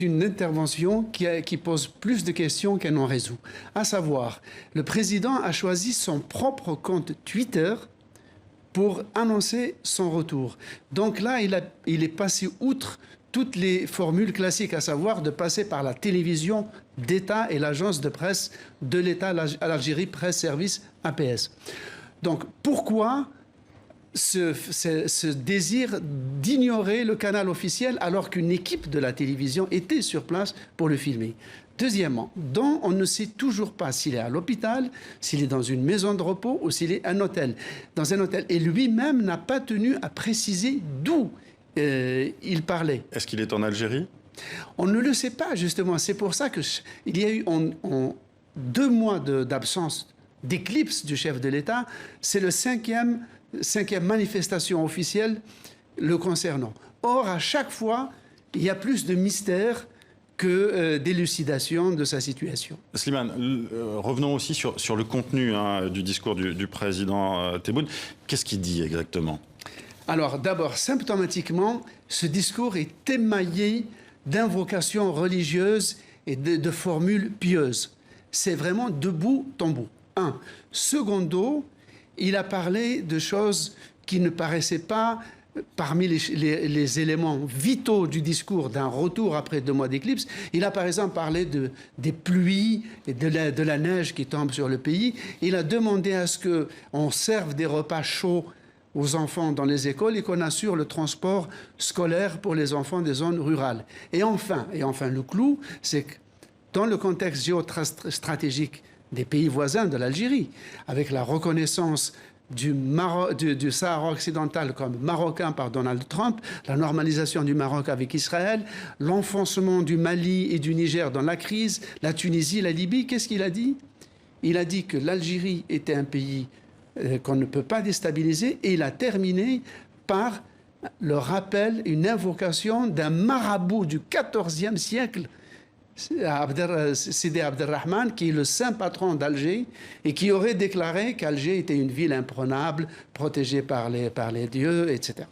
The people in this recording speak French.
Une intervention qui pose plus de questions qu'elle n'en résout. À savoir, le président a choisi son propre compte Twitter pour annoncer son retour. Donc là, il est passé outre toutes les formules classiques, à savoir de passer par la télévision d'État et l'agence de presse de l'État à l'Algérie, Presse Service APS. Donc pourquoi ce désir d'ignorer le canal officiel alors qu'une équipe de la télévision était sur place pour le filmer? Deuxièmement, on ne sait toujours pas s'il est à l'hôpital, s'il est dans une maison de repos ou s'il est dans un hôtel. Et lui-même n'a pas tenu à préciser d'où il parlait. Est-ce qu'il est en Algérie? On ne le sait pas, justement. C'est pour ça qu'il y a eu 2 mois d'absence, d'éclipse du chef de l'État. C'est le cinquième manifestation officielle le concernant. Or, à chaque fois, il y a plus de mystère que d'élucidation de sa situation. Slimane, revenons aussi sur le contenu du discours du président Tebboune. Qu'est-ce qu'il dit exactement? Alors, d'abord, symptomatiquement, ce discours est émaillé d'invocations religieuses et de formules pieuses. C'est vraiment de bout en bout. Secondo, il a parlé de choses qui ne paraissaient pas parmi les éléments vitaux du discours d'un retour après 2 mois d'éclipse. Il a par exemple parlé des pluies et de la neige qui tombe sur le pays. Il a demandé à ce qu'on serve des repas chauds aux enfants dans les écoles et qu'on assure le transport scolaire pour les enfants des zones rurales. Et enfin le clou, c'est que dans le contexte géostratégique des pays voisins de l'Algérie, avec la reconnaissance du Sahara occidental comme marocain par Donald Trump, la normalisation du Maroc avec Israël, l'enfoncement du Mali et du Niger dans la crise, la Tunisie, la Libye, qu'est-ce qu'il a dit? Il a dit que l'Algérie était un pays qu'on ne peut pas déstabiliser, et il a terminé par le rappel, une invocation d'un marabout du XIVe siècle, Sidi Abdelrahman, qui est le saint patron d'Alger et qui aurait déclaré qu'Alger était une ville imprenable, protégée par les dieux, etc.